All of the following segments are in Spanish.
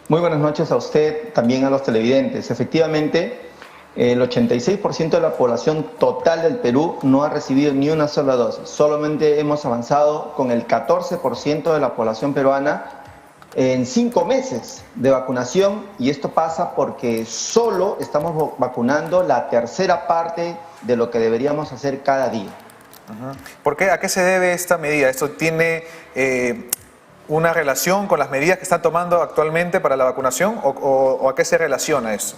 Muy buenas noches a usted, también a los televidentes. Efectivamente, el 86% de la población total del Perú no ha recibido ni una sola dosis. Solamente hemos avanzado con el 14% de la población peruana en 5 meses de vacunación, y esto pasa porque solo estamos vacunando la tercera parte de lo que deberíamos hacer cada día. ¿Por qué? ¿A qué se debe esta medida? ¿Esto tiene una relación con las medidas que están tomando actualmente para la vacunación o a qué se relaciona eso?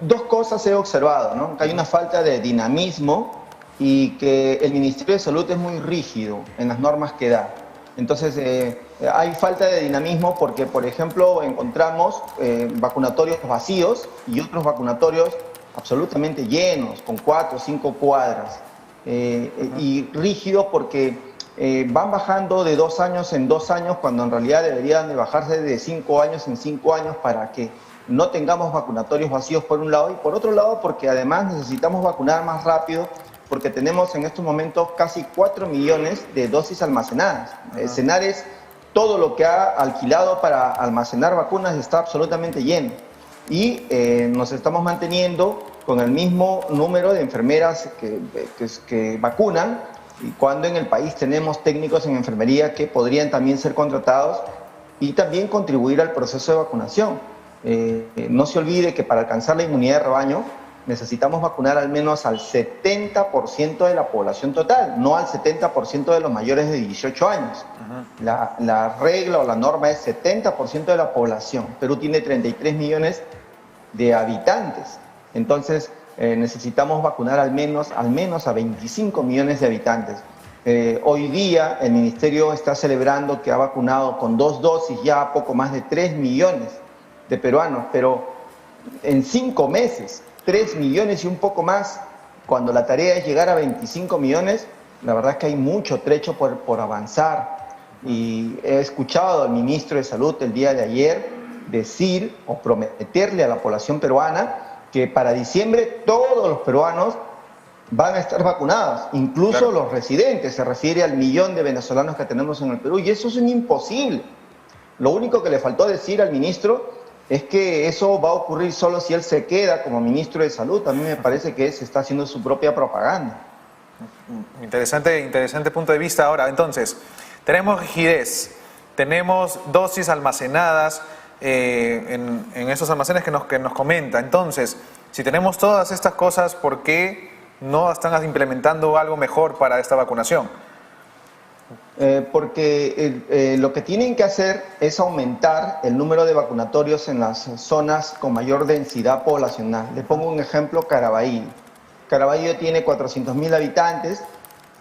Dos cosas he observado, ¿no? Que hay una falta de dinamismo y que el Ministerio de Salud es muy rígido en las normas que da. Entonces, hay falta de dinamismo porque, por ejemplo, encontramos vacunatorios vacíos y otros vacunatorios absolutamente llenos, con 4 o 5 cuadras. Y rígido porque van bajando de 2 años en 2 años, cuando en realidad deberían de bajarse de 5 años en 5 años para que no tengamos vacunatorios vacíos por un lado, y por otro lado porque además necesitamos vacunar más rápido porque tenemos en estos momentos casi 4 millones de dosis almacenadas. Senares, todo lo que ha alquilado para almacenar vacunas está absolutamente lleno, y nos estamos manteniendo con el mismo número de enfermeras que vacunan, y cuando en el país tenemos técnicos en enfermería que podrían también ser contratados y también contribuir al proceso de vacunación. No se olvide que para alcanzar la inmunidad de rebaño necesitamos vacunar al menos al 70% de la población total, no al 70% de los mayores de 18 años. La regla o la norma es 70% de la población. Perú tiene 33 millones de habitantes, entonces necesitamos vacunar al menos a 25 millones de habitantes. Hoy día el Ministerio está celebrando que ha vacunado con 2 dosis ya a poco más de 3 millones de peruanos, pero en 5 meses, 3 millones y un poco más, cuando la tarea es llegar a 25 millones, la verdad es que hay mucho trecho por avanzar. Y he escuchado al ministro de Salud el día de ayer decir o prometerle a la población peruana que para diciembre todos los peruanos van a estar vacunados, incluso los residentes. Se refiere al millón de venezolanos que tenemos en el Perú, y eso es un imposible. Lo único que le faltó decir al ministro es que eso va a ocurrir solo si él se queda como ministro de Salud. A mí me parece que se está haciendo su propia propaganda. Interesante punto de vista. Ahora, entonces, tenemos rigidez, tenemos dosis almacenadas en esos almacenes que nos comenta. Entonces, si tenemos todas estas cosas, ¿por qué no están implementando algo mejor para esta vacunación? Porque lo que tienen que hacer es aumentar el número de vacunatorios en las zonas con mayor densidad poblacional. Le pongo un ejemplo: Caraballo. Caraballo tiene 400.000 habitantes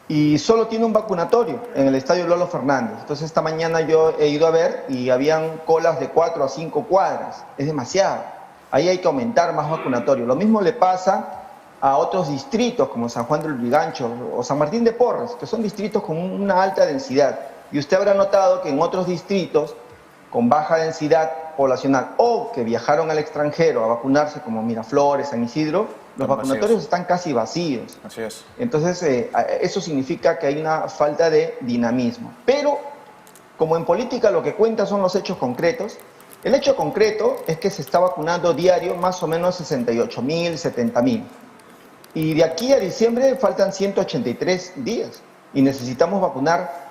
y solo tiene un vacunatorio en el Estadio Lolo Fernández. Entonces esta mañana yo he ido a ver y habían colas de 4 a 5 cuadras. Es demasiado. Ahí hay que aumentar más vacunatorios. Lo mismo le pasa a otros distritos como San Juan del Lurigancho o San Martín de Porres, que son distritos con una alta densidad. Y usted habrá notado que en otros distritos con baja densidad poblacional o que viajaron al extranjero a vacunarse, como Miraflores, San Isidro, los vacunatorios están casi vacíos. Así es. Entonces, eso significa que hay una falta de dinamismo. Pero, como en política lo que cuenta son los hechos concretos, el hecho concreto es que se está vacunando diario más o menos 68.000, 70.000. Y de aquí a diciembre faltan 183 días y necesitamos vacunar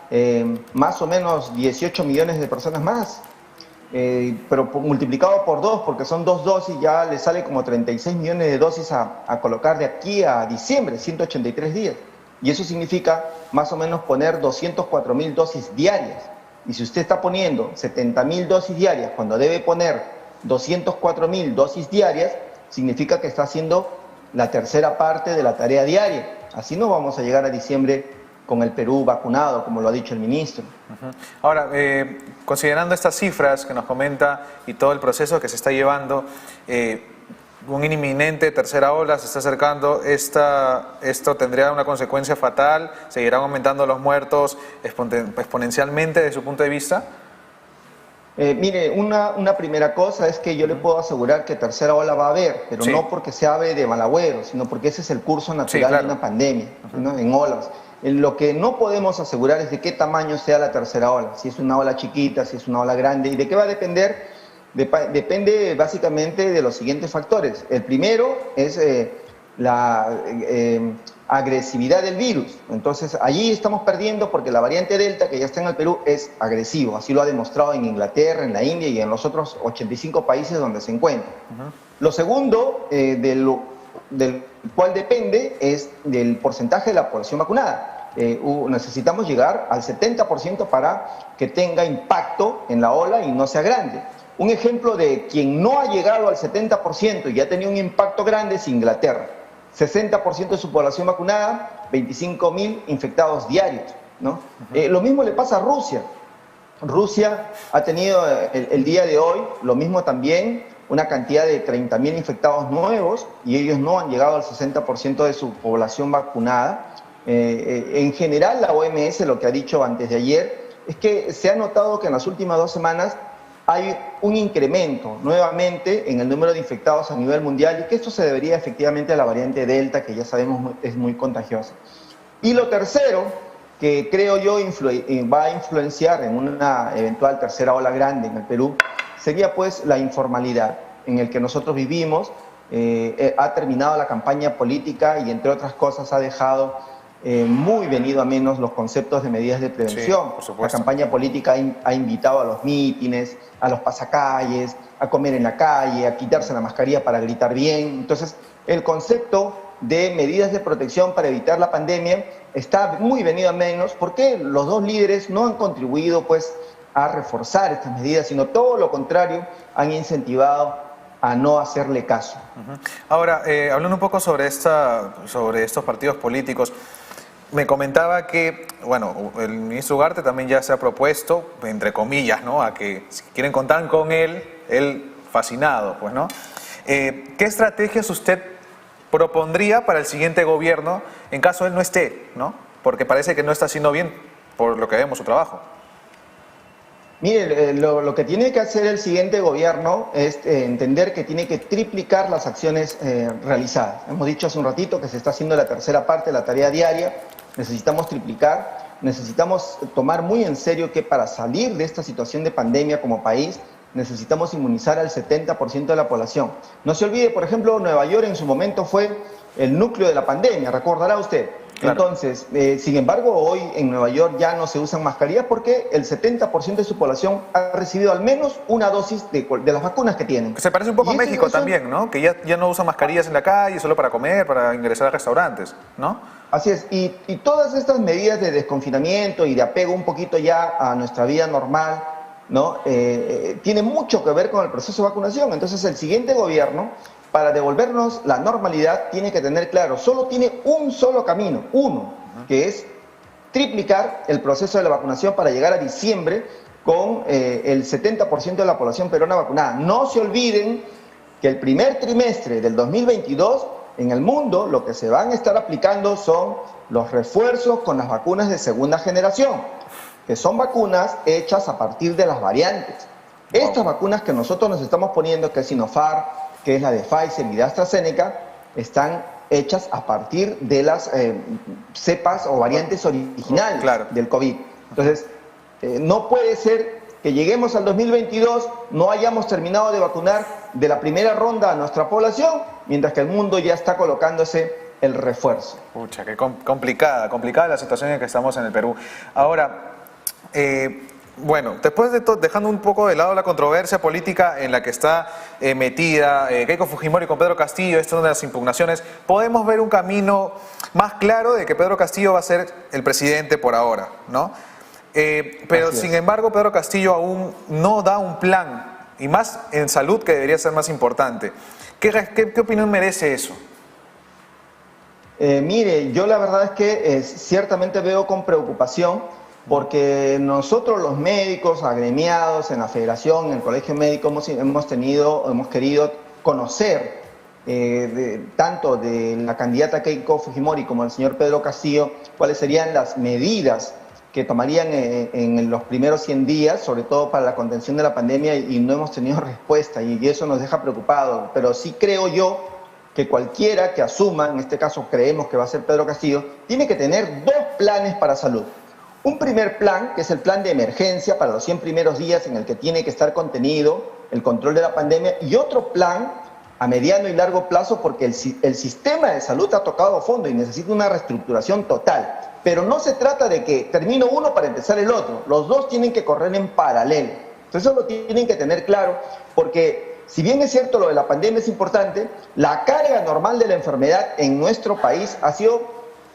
más o menos 18 millones de personas más, pero multiplicado por 2, porque son 2 dosis, ya le sale como 36 millones de dosis a colocar de aquí a diciembre, 183 días. Y eso significa más o menos poner 204.000 dosis diarias. Y si usted está poniendo 70.000 dosis diarias cuando debe poner 204.000 dosis diarias, significa que está haciendo la tercera parte de la tarea diaria. Así no vamos a llegar a diciembre con el Perú vacunado, como lo ha dicho el ministro. Ahora, considerando estas cifras que nos comenta y todo el proceso que se está llevando, una inminente tercera ola se está acercando, ¿esto tendría una consecuencia fatal? ¿Seguirán aumentando los muertos exponencialmente desde su punto de vista? Mire, una primera cosa es que yo le puedo asegurar que tercera ola va a haber, pero no porque se hable de mal agüero, sino porque ese es el curso natural de una pandemia, ¿no? En olas. Lo que no podemos asegurar es de qué tamaño sea la tercera ola, si es una ola chiquita, si es una ola grande, y de qué va a depender. Depende básicamente de los siguientes factores. El primero es la agresividad del virus. Entonces, allí estamos perdiendo porque la variante Delta, que ya está en el Perú, es agresivo. Así lo ha demostrado en Inglaterra, en la India y en los otros 85 países donde se encuentra. Lo segundo, del cual depende, es del porcentaje de la población vacunada. Necesitamos llegar al 70% para que tenga impacto en la ola y no sea grande. Un ejemplo de quien no ha llegado al 70% y ha tenido un impacto grande es Inglaterra. 60% de su población vacunada, 25.000 infectados diarios, ¿no? Lo mismo le pasa a Rusia. Rusia ha tenido el día de hoy, lo mismo también, una cantidad de 30.000 infectados nuevos y ellos no han llegado al 60% de su población vacunada. En general, la OMS lo que ha dicho antes de ayer es que se ha notado que en las últimas 2 semanas hay un incremento nuevamente en el número de infectados a nivel mundial y que esto se debería efectivamente a la variante Delta, que ya sabemos es muy contagiosa. Y lo tercero, que creo yo va a influenciar en una eventual tercera ola grande en el Perú, sería pues la informalidad en el que nosotros vivimos. Ha terminado la campaña política y entre otras cosas ha dejado muy venido a menos los conceptos de medidas de prevención. Sí, la campaña política ha invitado a los mítines, a los pasacalles, a comer en la calle, a quitarse la mascarilla para gritar bien. Entonces, el concepto de medidas de protección para evitar la pandemia está muy venido a menos porque los dos líderes no han contribuido pues a reforzar estas medidas, sino todo lo contrario, han incentivado a no hacerle caso. Ahora, hablando un poco sobre estos partidos políticos, me comentaba que, bueno, el ministro Ugarte también ya se ha propuesto, entre comillas, ¿no?, a que si quieren contar con él fascinado, pues, ¿no? ¿Qué estrategias usted propondría para el siguiente gobierno en caso él no esté, ¿no? Porque parece que no está haciendo bien, por lo que vemos, su trabajo. Mire, lo que tiene que hacer el siguiente gobierno es entender que tiene que triplicar las acciones realizadas. Hemos dicho hace un ratito que se está haciendo la tercera parte de la tarea diaria. Necesitamos triplicar, necesitamos tomar muy en serio que para salir de esta situación de pandemia como país, necesitamos inmunizar al 70% de la población. No se olvide, por ejemplo, Nueva York en su momento fue el núcleo de la pandemia, recordará usted. Claro. Entonces, sin embargo, hoy en Nueva York ya no se usan mascarillas porque el 70% de su población ha recibido al menos una dosis de las vacunas que tienen. Se parece un poco a México también, ¿no? Que ya no usan mascarillas en la calle, solo para comer, para ingresar a restaurantes, ¿no? Así es, y todas estas medidas de desconfinamiento y de apego un poquito ya a nuestra vida normal, ¿no? Tiene mucho que ver con el proceso de vacunación. Entonces, el siguiente gobierno, para devolvernos la normalidad, tiene que tener claro, solo tiene un solo camino, que es triplicar el proceso de la vacunación para llegar a diciembre con el 70% de la población peruana vacunada. No se olviden que el primer trimestre del 2022, en el mundo, lo que se van a estar aplicando son los refuerzos con las vacunas de segunda generación, que son vacunas hechas a partir de las variantes. Estas vacunas que nosotros nos estamos poniendo, que es Sinopharm, que es la de Pfizer y de AstraZeneca, están hechas a partir de las cepas o variantes originales del COVID. Entonces, no puede ser que lleguemos al 2022, no hayamos terminado de vacunar de la primera ronda a nuestra población, mientras que el mundo ya está colocándose el refuerzo. Pucha, qué complicada la situación en que estamos en el Perú. Ahora, bueno, después de todo, dejando un poco de lado la controversia política en la que está metida Keiko Fujimori con Pedro Castillo, esta es una de las impugnaciones, podemos ver un camino más claro de que Pedro Castillo va a ser el presidente por ahora, ¿no? Pero sin embargo, Pedro Castillo aún no da un plan, y más en salud, que debería ser más importante. ¿Qué opinión merece eso? Mire, yo la verdad es que ciertamente veo con preocupación, porque nosotros los médicos agremiados en la federación, en el colegio médico, hemos querido conocer tanto de la candidata Keiko Fujimori como del señor Pedro Castillo, cuáles serían las medidas que tomarían en los primeros 100 días, sobre todo para la contención de la pandemia, y no hemos tenido respuesta, y eso nos deja preocupados. Pero sí creo yo que cualquiera que asuma, en este caso creemos que va a ser Pedro Castillo, tiene que tener dos planes para salud. Un primer plan, que es el plan de emergencia para los 100 primeros días en el que tiene que estar contenido el control de la pandemia, y otro plan a mediano y largo plazo porque el sistema de salud ha tocado fondo y necesita una reestructuración total. Pero no se trata de que termino uno para empezar el otro, los dos tienen que correr en paralelo. Entonces eso lo tienen que tener claro porque si bien es cierto lo de la pandemia es importante, la carga normal de la enfermedad en nuestro país ha sido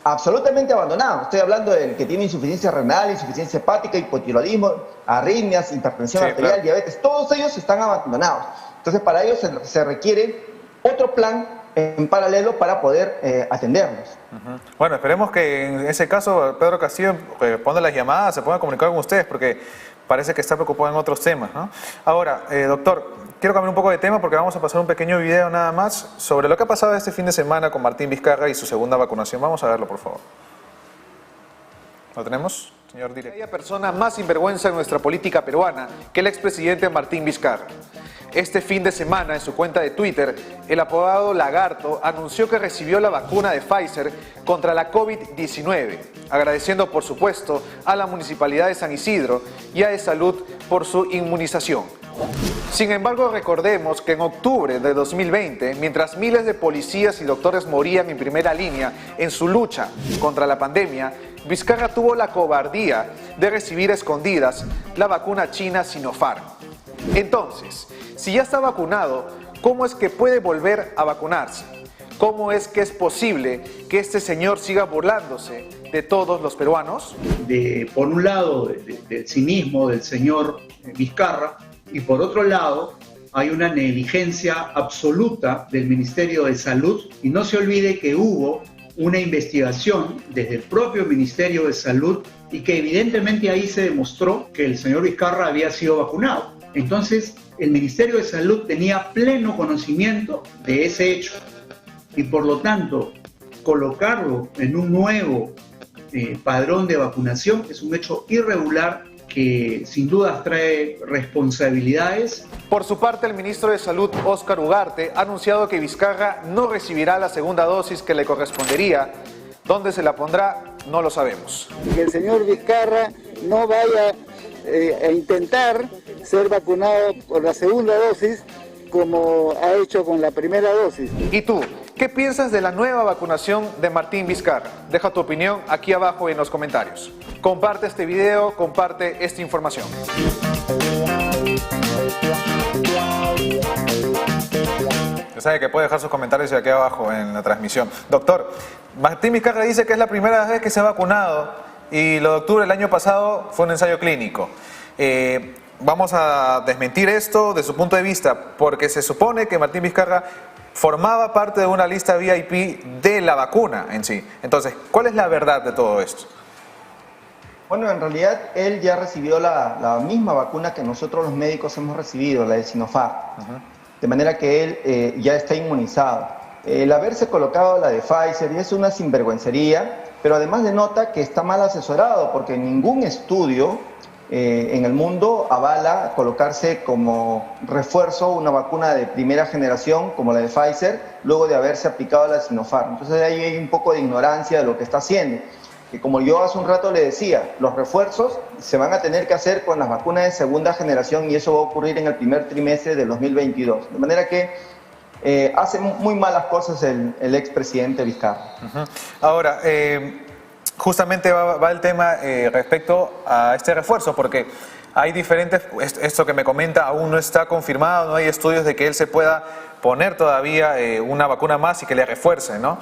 absolutamente abandonada. Estoy hablando del que tiene insuficiencia renal, insuficiencia hepática, hipotiroidismo, arritmias, hipertensión arterial, diabetes, todos ellos están abandonados. Entonces para ellos se requiere otro plan en paralelo para poder atenderlos. Bueno, esperemos que en ese caso Pedro Castillo responda las llamadas, se pueda comunicar con ustedes, porque parece que está preocupado en otros temas, ¿no? Ahora, doctor, quiero cambiar un poco de tema porque vamos a pasar un pequeño video nada más sobre lo que ha pasado este fin de semana con Martín Vizcarra y su segunda vacunación. Vamos a verlo, por favor. ¿Lo tenemos, señor director? No hay persona más sinvergüenza en nuestra política peruana que el expresidente Martín Vizcarra. Este fin de semana, en su cuenta de Twitter, el apodado Lagarto anunció que recibió la vacuna de Pfizer contra la COVID-19, agradeciendo, por supuesto, a la Municipalidad de San Isidro y a De Salud por su inmunización. Sin embargo, recordemos que en octubre de 2020, mientras miles de policías y doctores morían en primera línea en su lucha contra la pandemia, Vizcarra tuvo la cobardía de recibir a escondidas la vacuna china Sinopharm. Entonces, si ya está vacunado, ¿cómo es que puede volver a vacunarse? ¿Cómo es que es posible que este señor siga burlándose de todos los peruanos? Por un lado, del cinismo del señor Vizcarra, y por otro lado, hay una negligencia absoluta del Ministerio de Salud, y no se olvide que hubo una investigación desde el propio Ministerio de Salud y que evidentemente ahí se demostró que el señor Vizcarra había sido vacunado. Entonces, el Ministerio de Salud tenía pleno conocimiento de ese hecho y por lo tanto, colocarlo en un nuevo padrón de vacunación es un hecho irregular que sin duda trae responsabilidades. Por su parte, el ministro de Salud, Óscar Ugarte, ha anunciado que Vizcarra no recibirá la segunda dosis que le correspondería. ¿Dónde se la pondrá? No lo sabemos. Que el señor Vizcarra no vaya a intentar ser vacunado por la segunda dosis como ha hecho con la primera dosis. ¿Y tú? ¿Qué piensas de la nueva vacunación de Martín Vizcarra? Deja tu opinión aquí abajo en los comentarios. Comparte este video, comparte esta información. Ya sabe que puede dejar sus comentarios aquí abajo en la transmisión. Doctor, Martín Vizcarra dice que es la primera vez que se ha vacunado y lo de octubre del año pasado fue un ensayo clínico. Vamos a desmentir esto de su punto de vista, porque se supone que Martín Vizcarra formaba parte de una lista VIP de la vacuna en sí. Entonces, ¿cuál es la verdad de todo esto? Bueno, en realidad él ya recibió la misma vacuna que nosotros los médicos hemos recibido, la de Sinopharm. De manera que él ya está inmunizado. El haberse colocado la de Pfizer es una sinvergüencería, pero además denota que está mal asesorado, porque ningún estudio en el mundo avala colocarse como refuerzo una vacuna de primera generación como la de Pfizer luego de haberse aplicado la de Sinopharm. Entonces ahí hay un poco de ignorancia de lo que está haciendo. Que como yo hace un rato le decía, los refuerzos se van a tener que hacer con las vacunas de segunda generación y eso va a ocurrir en el primer trimestre del 2022. De manera que hace muy malas cosas el expresidente Vizcarra. Ahora, justamente va el tema respecto a este refuerzo, porque hay diferentes, esto que me comenta aún no está confirmado, no hay estudios de que él se pueda poner todavía una vacuna más y que le refuerce, ¿no?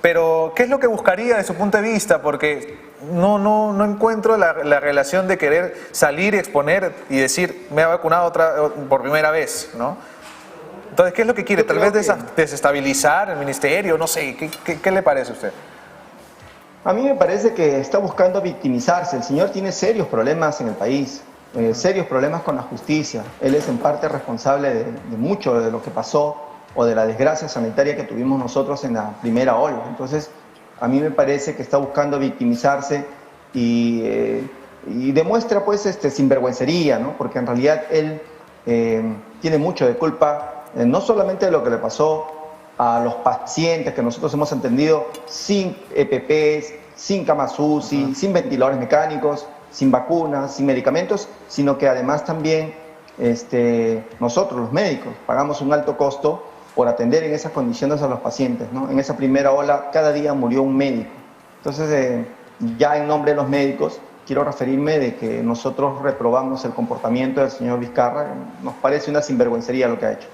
Pero, ¿qué es lo que buscaría de su punto de vista? Porque no encuentro la relación de querer salir y exponer y decir, me ha vacunado por primera vez, ¿no? Entonces, ¿qué es lo que quiere? Tal vez desestabilizar el ministerio, no sé, ¿qué le parece a usted? A mí me parece que está buscando victimizarse. El señor tiene serios problemas en el país, serios problemas con la justicia. Él es en parte responsable de mucho de lo que pasó o de la desgracia sanitaria que tuvimos nosotros en la primera ola. Entonces, a mí me parece que está buscando victimizarse y demuestra pues sinvergüencería, ¿no? Porque en realidad él tiene mucho de culpa, no solamente de lo que le pasó a los pacientes que nosotros hemos atendido sin EPPs, sin camas UCI, sin ventiladores mecánicos, sin vacunas, sin medicamentos, sino que además también nosotros, los médicos, pagamos un alto costo por atender en esas condiciones a los pacientes, ¿no? En esa primera ola, cada día murió un médico. Entonces, ya en nombre de los médicos, quiero referirme de que nosotros reprobamos el comportamiento del señor Vizcarra. Nos parece una sinvergüencería lo que ha hecho.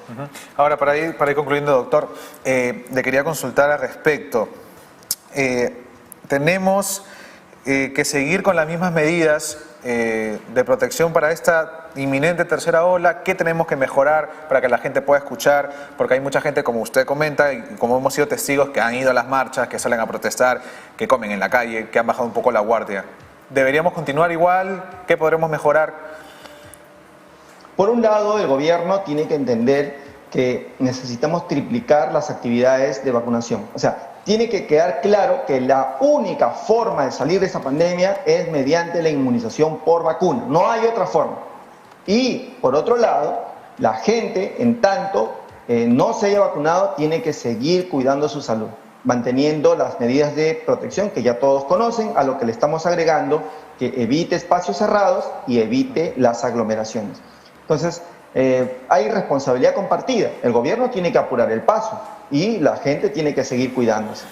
Ahora, para ir concluyendo, doctor, le quería consultar al respecto. Tenemos que seguir con las mismas medidas de protección para esta inminente tercera ola. ¿Qué tenemos que mejorar para que la gente pueda escuchar? Porque hay mucha gente, como usted comenta, y como hemos sido testigos, que han ido a las marchas, que salen a protestar, que comen en la calle, que han bajado un poco la guardia. ¿Deberíamos continuar igual? ¿Qué podremos mejorar? Por un lado, el gobierno tiene que entender que necesitamos triplicar las actividades de vacunación. O sea, tiene que quedar claro que la única forma de salir de esa pandemia es mediante la inmunización por vacuna. No hay otra forma. Y, por otro lado, la gente, en tanto no se haya vacunado, tiene que seguir cuidando su salud, manteniendo las medidas de protección que ya todos conocen, a lo que le estamos agregando que evite espacios cerrados y evite las aglomeraciones. Entonces, hay responsabilidad compartida. El gobierno tiene que apurar el paso y la gente tiene que seguir cuidándose.